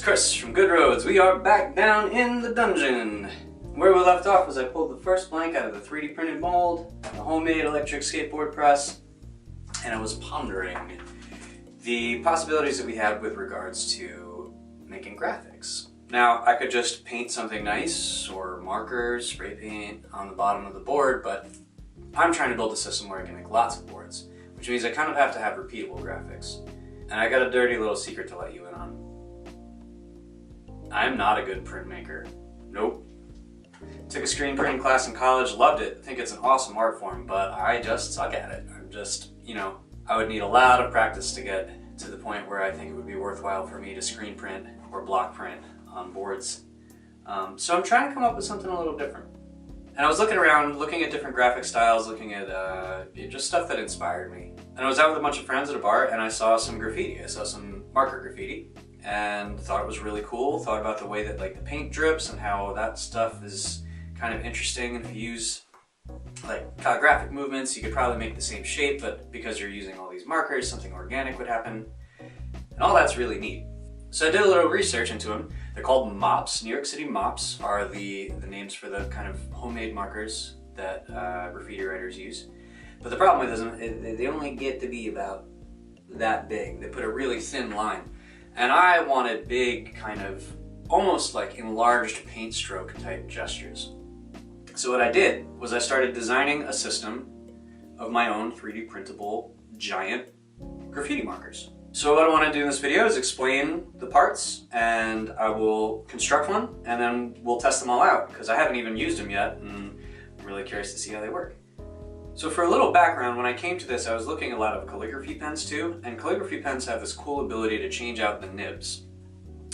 Chris from Good Roads. We are back down in the dungeon. Where we left off was I pulled the first blank out of the 3D printed mold, the homemade electric skateboard press, and I was pondering the possibilities that we had with regards to making graphics. Now, I could just paint something nice, or markers, spray paint on the bottom of the board, but I'm trying to build a system where I can make lots of boards, which means I kind of have to have repeatable graphics. And I got a dirty little secret to let you in on. I'm not a good printmaker. Nope. Took a screen printing class in college, loved it. I think it's an awesome art form, but I just suck at it. I'm just, I would need a lot of practice to get to the point where I think it would be worthwhile for me to screen print or block print on boards. So I'm trying to come up with something a little different. And I was looking around, looking at different graphic styles, looking at just stuff that inspired me. And I was out with a bunch of friends at a bar and I saw some graffiti. I saw some marker graffiti and thought it was really cool. Thought about the way that the paint drips and how that stuff is kind of interesting. And if you use graphic movements, you could probably make the same shape, but because you're using all these markers, something organic would happen. And all that's really neat. So I did a little research into them. They're called mops. New York City mops are the names for the kind of homemade markers that graffiti writers use. But the problem with them is they only get to be about that big. They put a really thin line. And I wanted big, kind of almost like enlarged paint stroke type gestures. So what I did was I started designing a system of my own 3D printable giant graffiti markers. So what I want to do in this video is explain the parts, and I will construct one, and then we'll test them all out, because I haven't even used them yet, and I'm really curious to see how they work. So for a little background, when I came to this, I was looking at a lot of calligraphy pens too, and calligraphy pens have this cool ability to change out the nibs.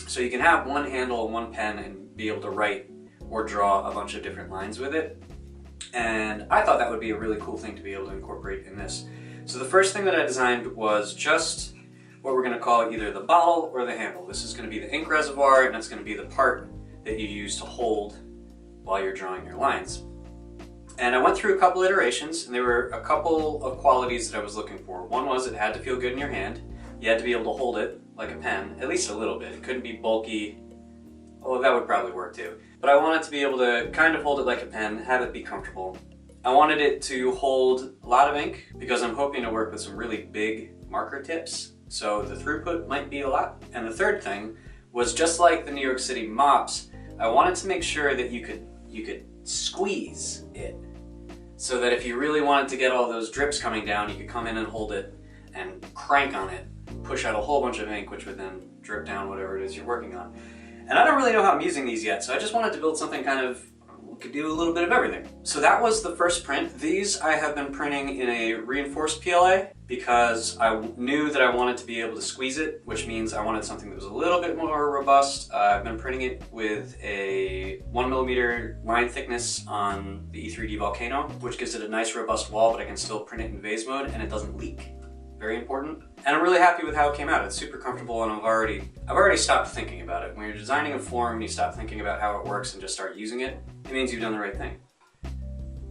So you can have one handle and one pen and be able to write or draw a bunch of different lines with it. And I thought that would be a really cool thing to be able to incorporate in this. So the first thing that I designed was just what we're going to call either the bottle or the handle. This is going to be the ink reservoir, and it's going to be the part that you use to hold while you're drawing your lines. And I went through a couple iterations, and there were a couple of qualities that I was looking for. One was it had to feel good in your hand. You had to be able to hold it like a pen, at least a little bit. It couldn't be bulky, although that would probably work too. But I wanted to be able to kind of hold it like a pen, have it be comfortable. I wanted it to hold a lot of ink because I'm hoping to work with some really big marker tips. So the throughput might be a lot. And the third thing was, just like the New York City mops, I wanted to make sure that you could squeeze it. So that if you really wanted to get all those drips coming down, you could come in and hold it and crank on it, push out a whole bunch of ink, which would then drip down whatever it is you're working on. And I don't really know how I'm using these yet, so I just wanted to build something kind of could do a little bit of everything. So that was the first print. These I have been printing in a reinforced PLA because I knew that I wanted to be able to squeeze it, which means I wanted something that was a little bit more robust. I've been printing it with a 1mm line thickness on the E3D Volcano, which gives it a nice robust wall, but I can still print it in vase mode and it doesn't leak. Very important. And I'm really happy with how it came out. It's super comfortable, and I've already stopped thinking about it. When you're designing a form and you stop thinking about how it works and just start using it, it means you've done the right thing.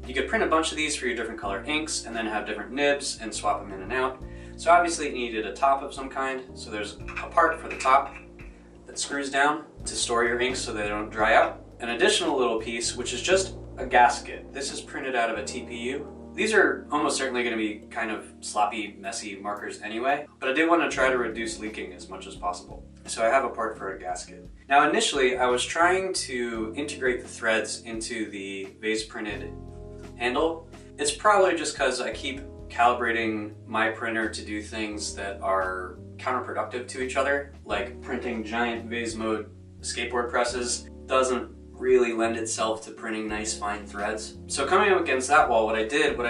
You could print a bunch of these for your different color inks and then have different nibs and swap them in and out. So obviously it needed a top of some kind. So there's a part for the top that screws down to store your inks so they don't dry out. An additional little piece, which is just a gasket. This is printed out of a TPU. These are almost certainly going to be kind of sloppy, messy markers anyway, but I did want to try to reduce leaking as much as possible. So I have a part for a gasket. Now initially I was trying to integrate the threads into the vase printed handle. It's probably just because I keep calibrating my printer to do things that are counterproductive to each other, like printing giant vase mode skateboard presses doesn't really lend itself to printing nice fine threads. So coming up against that wall, what I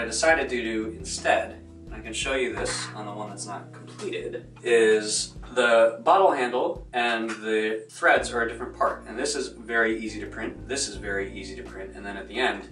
decided to do instead, and I can show you this on the one that's not completed, is the bottle handle and the threads are a different part. And this is very easy to print. This is very easy to print. And then at the end,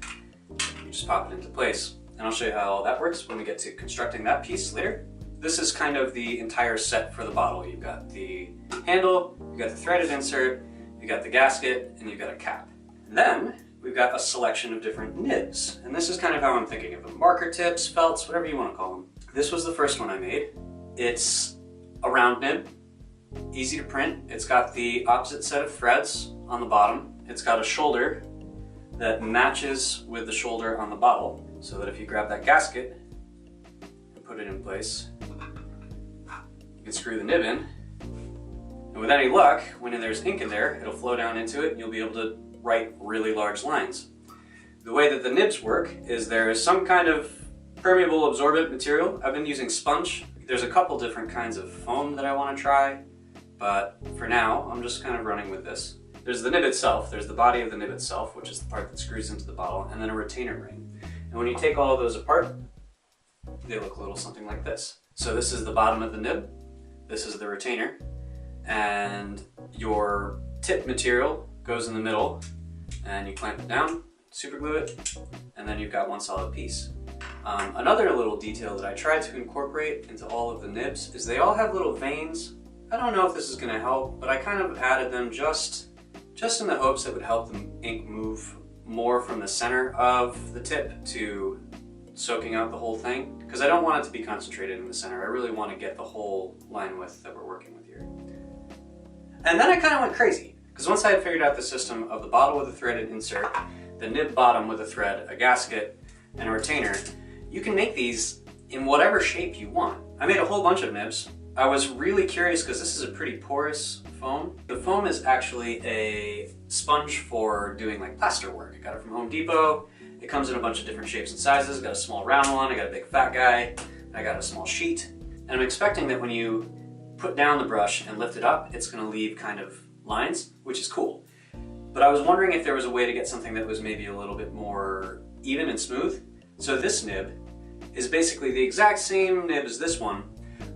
you just pop it into place. And I'll show you how all that works when we get to constructing that piece later. This is kind of the entire set for the bottle. You've got the handle, you've got the threaded insert, you've got the gasket, and you've got a cap. And then we've got a selection of different nibs. And this is kind of how I'm thinking of them. Marker tips, felts, whatever you want to call them. This was the first one I made. It's a round nib. easy to print. It's got the opposite set of threads on the bottom. It's got a shoulder that matches with the shoulder on the bottle, so that if you grab that gasket and put it in place, you can screw the nib in. And with any luck, when there's ink in there, it'll flow down into it and you'll be able to write really large lines. The way that the nibs work is there is some kind of permeable absorbent material. I've been using sponge. There's a couple different kinds of foam that I want to try, but for now I'm just kind of running with this. There's the nib itself, there's the body of the nib itself, which is the part that screws into the bottle, and then a retainer ring. And when you take all of those apart, they look a little something like this. So this is the bottom of the nib, this is the retainer, and your tip material goes in the middle, and you clamp it down, super glue it, and then you've got one solid piece. Another little detail that I tried to incorporate into all of the nibs is they all have little veins. I don't know if this is going to help, but I kind of added them just in the hopes it would help the ink move more from the center of the tip to soaking out the whole thing, because I don't want it to be concentrated in the center. I really want to get the whole line width that we're working with here. And then I kind of went crazy, because once I had figured out the system of the bottle with a threaded insert, the nib bottom with a thread, a gasket, and a retainer, you can make these in whatever shape you want. I made a whole bunch of nibs. I was really curious because this is a pretty porous foam. The foam is actually a sponge for doing like plaster work. I got it from Home Depot. It comes in a bunch of different shapes and sizes. I got a small round one, I got a big fat guy, I got a small sheet. And I'm expecting that when you put down the brush and lift it up, it's gonna leave kind of lines, which is cool. But I was wondering if there was a way to get something that was maybe a little bit more even and smooth. So this nib is basically the exact same nib as this one,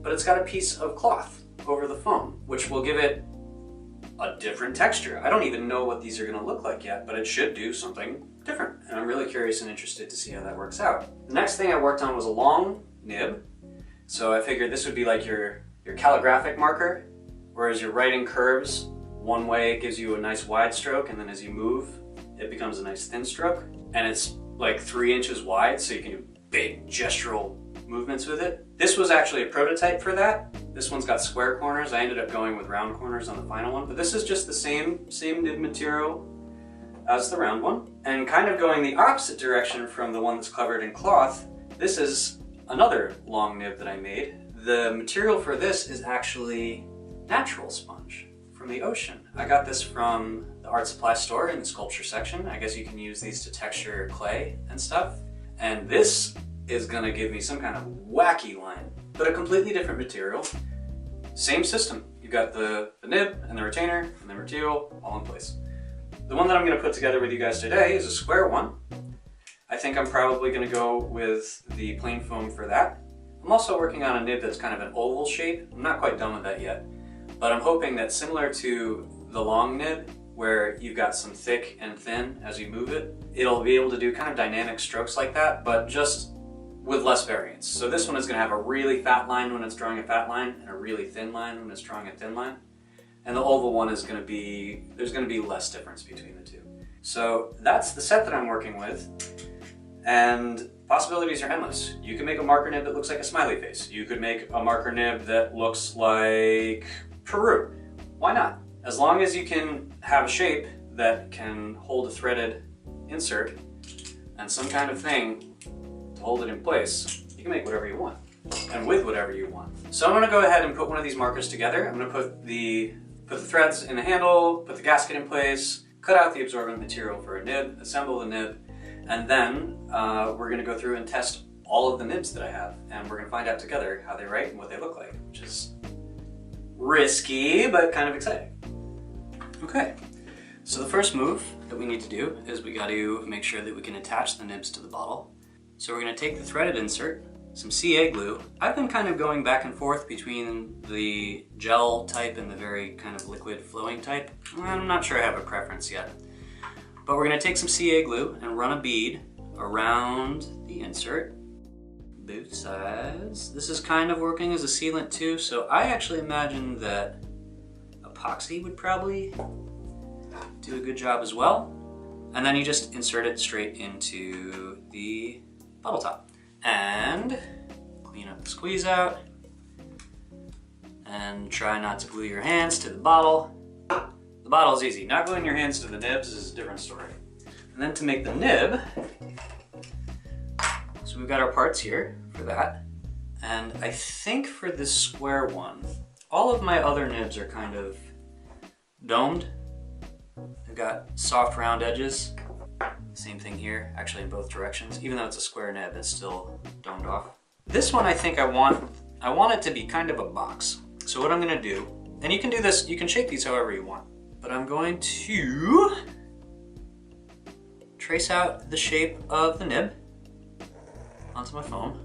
but it's got a piece of cloth over the foam, which will give it a different texture. I don't even know what these are gonna look like yet, but it should do something different. And I'm really curious and interested to see how that works out. The next thing I worked on was a long nib. So I figured this would be like your calligraphic marker, whereas you're writing curves one way, it gives you a nice wide stroke, and then as you move, it becomes a nice thin stroke. And it's like 3 inches wide, so you can do big gestural movements with it. This was actually a prototype for that. This one's got square corners. I ended up going with round corners on the final one, but this is just the same nib material as the round one. And kind of going the opposite direction from the one that's covered in cloth, this is another long nib that I made. The material for this is actually natural sponge from the ocean. I got this from the art supply store in the sculpture section. I guess you can use these to texture clay and stuff. And this is gonna give me some kind of wacky line, but a completely different material. Same system. You've got the nib and the retainer and the material all in place. The one that I'm gonna put together with you guys today is a square one. I think I'm probably gonna go with the plain foam for that. I'm also working on a nib that's kind of an oval shape. I'm not quite done with that yet, but I'm hoping that similar to the long nib, where you've got some thick and thin as you move it, it'll be able to do kind of dynamic strokes like that, but just with less variance. So this one is going to have a really fat line when it's drawing a fat line, and a really thin line when it's drawing a thin line. And the oval one is going to be, there's going to be less difference between the two. So that's the set that I'm working with, and possibilities are endless. You can make a marker nib that looks like a smiley face. You could make a marker nib that looks like Peru. Why not? As long as you can have a shape that can hold a threaded insert and some kind of thing to hold it in place, you can make whatever you want and with whatever you want. So I'm going to go ahead and put one of these markers together. I'm going to put the threads in the handle, put the gasket in place, cut out the absorbent material for a nib, assemble the nib, and then we're going to go through and test all of the nibs that I have, and we're going to find out together how they write and what they look like, which is risky but kind of exciting. Okay, so the first move that we need to do is we got to make sure that we can attach the nibs to the bottle. So we're going to take the threaded insert, some CA glue. I've been kind of going back and forth between the gel type and the very kind of liquid flowing type. I'm not sure I have a preference yet. But we're going to take some CA glue and run a bead around the insert, both sides. This is kind of working as a sealant too, so I actually imagine that epoxy would probably do a good job as well. And then you just insert it straight into the bottle top and clean up the squeeze out And try not to glue your hands to the bottle. The bottle is easy. Not gluing your hands to the nibs is a different story. And then to make the nib, so we've got our parts here for that. And I think for this square one, all of my other nibs are kind of domed. They've got soft round edges. Same thing here, actually in both directions. Even though it's a square nib, it's still domed off. This one I think I want it to be kind of a box. So what I'm gonna do, and you can do this, you can shape these however you want, but I'm going to trace out the shape of the nib onto my foam.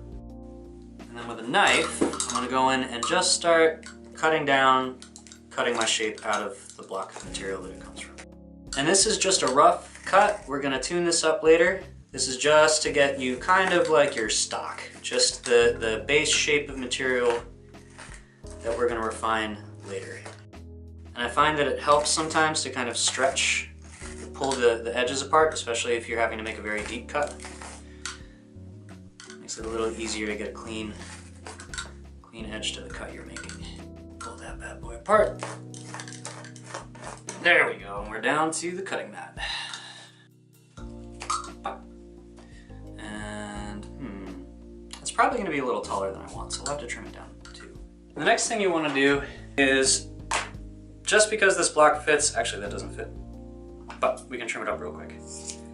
And then with a knife, I'm gonna go in and just start cutting my shape out of the block of material that it comes from. And this is just a rough cut. We're gonna tune this up later. This is just to get you kind of like your stock, just the base shape of material that we're gonna refine later. And I find that it helps sometimes to kind of stretch, pull the edges apart, especially if you're having to make a very deep cut. Makes it a little easier to get a clean edge to the cut you're making. Pull that bad boy apart. There we go, and we're down to the cutting mat. And it's probably gonna be a little taller than I want, so I'll have to trim it down too. The next thing you wanna do is, just because this block fits, actually that doesn't fit, but we can trim it up real quick.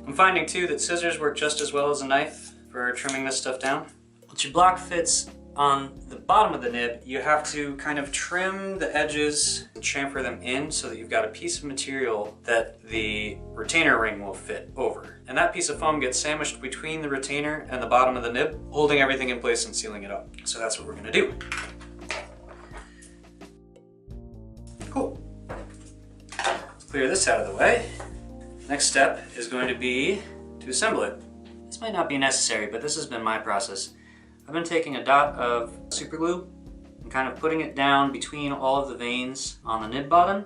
I'm finding too that scissors work just as well as a knife for trimming this stuff down. Once your block fits on the bottom of the nib, you have to kind of trim the edges and chamfer them in so that you've got a piece of material that the retainer ring will fit over. And that piece of foam gets sandwiched between the retainer and the bottom of the nib, holding everything in place and sealing it up. So that's what we're gonna do. Cool. Let's clear this out of the way. Next step is going to be to assemble it. This might not be necessary, but this has been my process. I've been taking a dot of super glue and kind of putting it down between all of the veins on the nib bottom.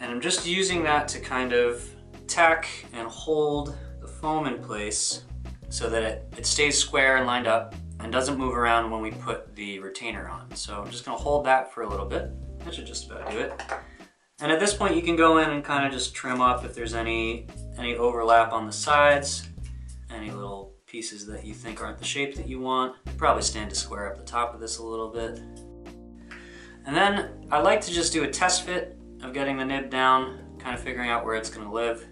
And I'm just using that to kind of tack and hold the foam in place so that it stays square and lined up and doesn't move around when we put the retainer on. So I'm just gonna hold that for a little bit. That should just about do it. And at this point you can go in and kind of just trim up if there's any overlap on the sides, any little pieces that you think aren't the shape that you want. Probably stand to square up the top of this a little bit. And then I like to just do a test fit of getting the nib down, kind of figuring out where it's gonna live.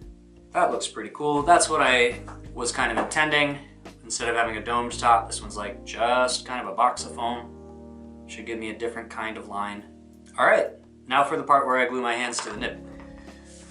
That looks pretty cool. That's what I was kind of intending. Instead of having a domed top, this one's like just kind of a box of foam. Should give me a different kind of line. All right, now for the part where I glue my hands to the nib.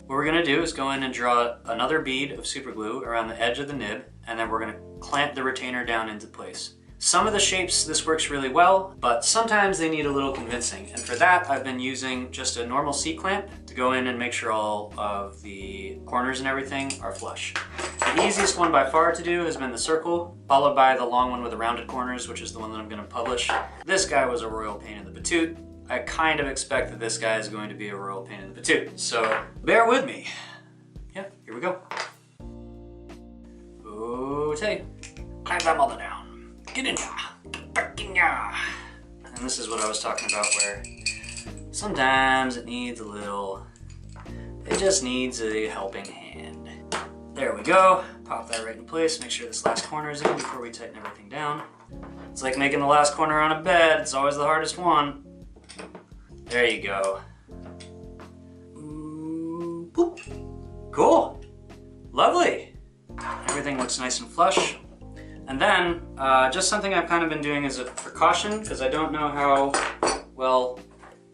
What we're gonna do is go in and draw another bead of super glue around the edge of the nib, and then we're gonna clamp the retainer down into place. Some of the shapes this works really well, but sometimes they need a little convincing. And for that, I've been using just a normal C-clamp to go in and make sure all of the corners and everything are flush. The easiest one by far to do has been the circle, followed by the long one with the rounded corners, which is the one that I'm gonna publish. This guy was a royal pain in the patoot. I kind of expect that this guy is going to be a royal pain in the patoot, so bear with me. Yeah, here we go. Okay, clamp that mother down. Get in ya, get back in ya. And this is what I was talking about where sometimes it just needs a helping hand. There we go, pop that right in place, make sure this last corner is in before we tighten everything down. It's like making the last corner on a bed, it's always the hardest one. There you go. Boop. Cool, lovely. Everything looks nice and flush. And then, just something I've kind of been doing as a precaution, because I don't know how well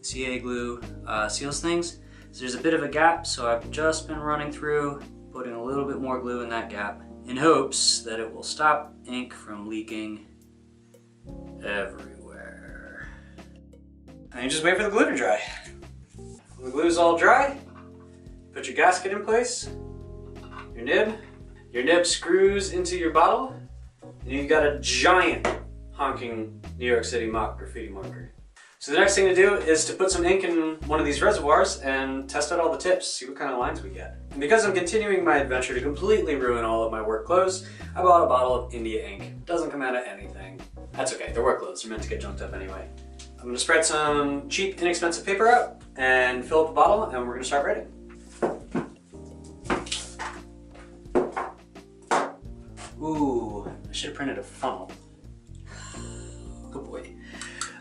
CA glue seals things. So there's a bit of a gap, so I've just been running through, putting a little bit more glue in that gap, in hopes that it will stop ink from leaking everywhere. And you just wait for the glue to dry. When the glue's all dry, put your gasket in place, your nib screws into your bottle, and you've got a giant honking New York City mock graffiti marker. So the next thing to do is to put some ink in one of these reservoirs and test out all the tips, see what kind of lines we get. And because I'm continuing my adventure to completely ruin all of my work clothes, I bought a bottle of India ink. Doesn't come out of anything. That's okay, they're work clothes, they're meant to get junked up anyway. I'm gonna spread some cheap, inexpensive paper out and fill up a bottle, and we're gonna start writing. Ooh, I should have printed a funnel. Oh boy.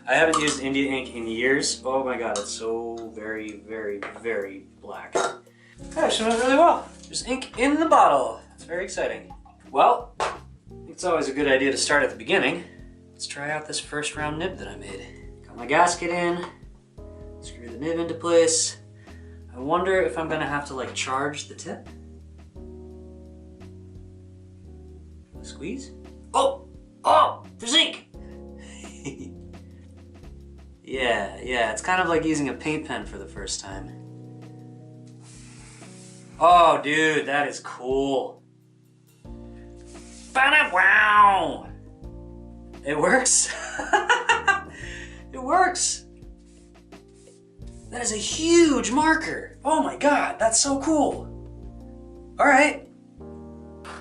I haven't used India ink in years. Oh my god, it's so very, very, very black. Actually went really well. There's ink in the bottle. It's very exciting. Well, it's always a good idea to start at the beginning. Let's try out this first round nib that I made. Got my gasket in, screw the nib into place. I wonder if I'm gonna have to like charge the tip. Squeeze. Oh! Oh! There's ink! Yeah, it's kind of like using a paint pen for the first time. Oh, dude, that is cool. Wow! It works. It works. That is a huge marker. Oh my god, that's so cool. All right.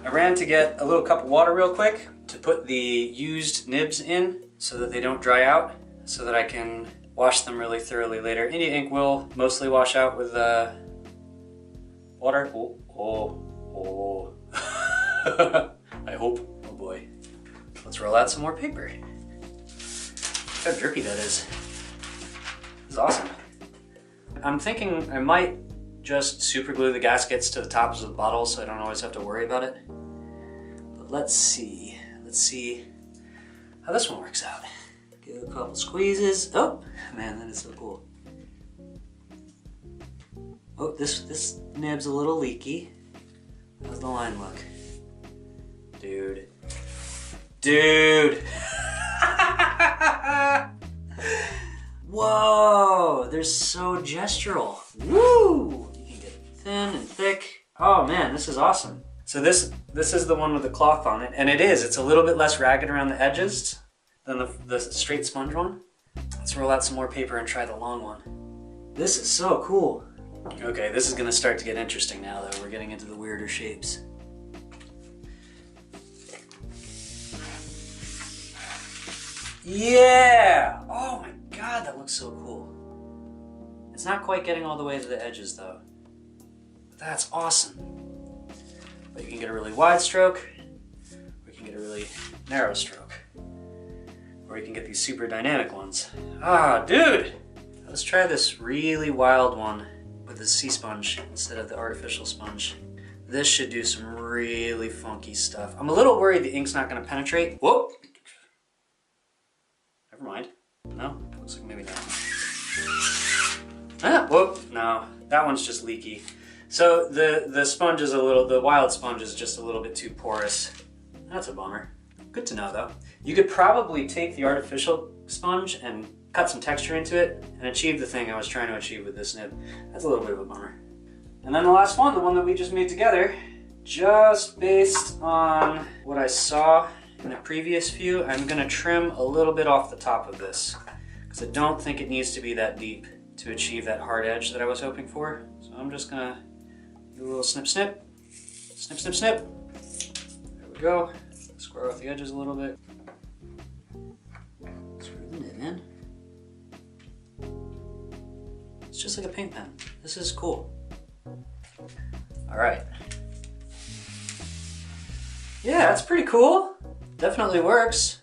I ran to get a little cup of water real quick to put the used nibs in so that they don't dry out, so that I can wash them really thoroughly later. India ink will mostly wash out with water. Oh. I hope. Oh boy. Let's roll out some more paper. Look how drippy that is. This is awesome. I'm thinking I might just super glue the gaskets to the tops of the bottles so I don't always have to worry about it. But let's see how this one works out. Give it a couple squeezes. Oh, man, that is so cool. Oh, this nib's a little leaky. How's the line look? Dude. Whoa, they're so gestural. Woo! You can get thin and thick. Oh man, this is awesome. So this is the one with the cloth on it, and it's a little bit less ragged around the edges than the straight sponge one. Let's roll out some more paper and try the long one. This is so cool. Okay, this is gonna start to get interesting now though. We're getting into the weirder shapes. Yeah! Oh my god, that looks so cool. It's not quite getting all the way to the edges though. That's awesome. But you can get a really wide stroke, or you can get a really narrow stroke. Or you can get these super dynamic ones. Ah, dude! Let's try this really wild one with the sea sponge instead of the artificial sponge. This should do some really funky stuff. I'm a little worried the ink's not gonna penetrate. Whoa! Never mind. No? Looks like maybe not. Ah, whoop, no. That one's just leaky. So the sponge is the wild sponge is just a little bit too porous. That's a bummer. Good to know though. You could probably take the artificial sponge and cut some texture into it and achieve the thing I was trying to achieve with this nib. That's a little bit of a bummer. And then the last one, the one that we just made together, just based on what I saw in the previous few, I'm gonna trim a little bit off the top of this because I don't think it needs to be that deep to achieve that hard edge that I was hoping for. So I'm just gonna do a little snip, snip, snip, snip, snip. There we go. Square off the edges a little bit. Screw the nib in. It's just like a paint pen. This is cool. All right. Yeah, that's pretty cool. Definitely works.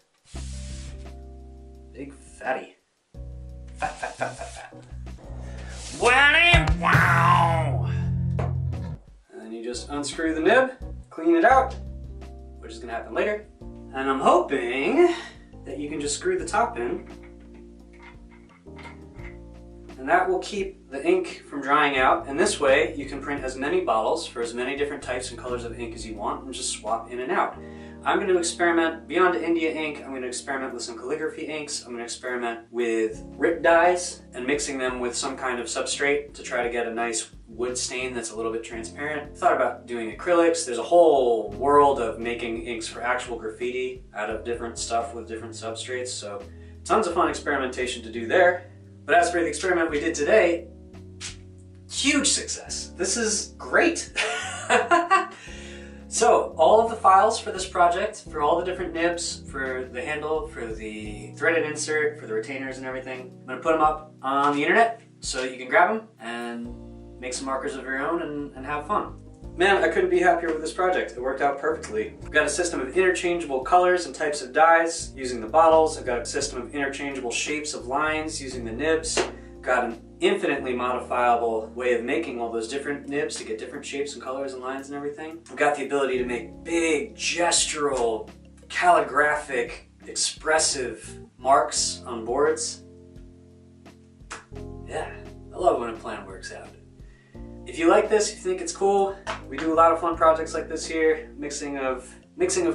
Big fatty. Fat, fat, fat, fat, fat. Wow! And then you just unscrew the nib, clean it out, which is gonna happen later. And I'm hoping that you can just screw the top in, and that will keep the ink from drying out. And this way you can print as many bottles for as many different types and colors of ink as you want and just swap in and out. I'm going to experiment beyond India ink. I'm going to experiment with some calligraphy inks. I'm going to experiment with rip dyes and mixing them with some kind of substrate to try to get a nice wood stain that's a little bit transparent. Thought about doing acrylics. There's a whole world of making inks for actual graffiti out of different stuff with different substrates. So tons of fun experimentation to do there. But as for the experiment we did today, huge success. This is great. So all of the files for this project, for all the different nibs, for the handle, for the threaded insert, for the retainers and everything, I'm gonna put them up on the internet so that you can grab them and make some markers of your own and have fun. Man, I couldn't be happier with this project. It worked out perfectly. I've got a system of interchangeable colors and types of dyes using the bottles. I've got a system of interchangeable shapes of lines using the nibs. I've got an infinitely modifiable way of making all those different nibs to get different shapes and colors and lines and everything. I've got the ability to make big, gestural, calligraphic, expressive marks on boards. Yeah, I love when a plan works out. If you like this, if you think it's cool, we do a lot of fun projects like this here. Mixing of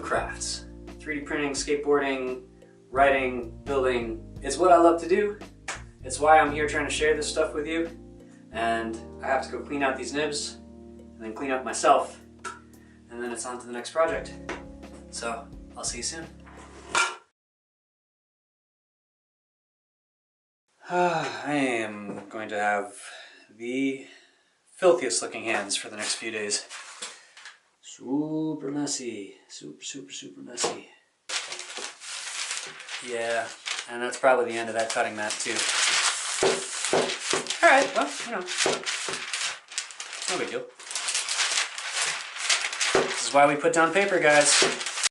crafts. 3D printing, skateboarding, writing, building. It's what I love to do. It's why I'm here trying to share this stuff with you. And I have to go clean out these nibs, and then clean up myself, and then it's on to the next project. So, I'll see you soon. I am going to have the filthiest looking hands for the next few days. Super messy. Super messy. Yeah, and that's probably the end of that cutting mat too. Alright, well, you know, no big deal. This is why we put down paper, guys.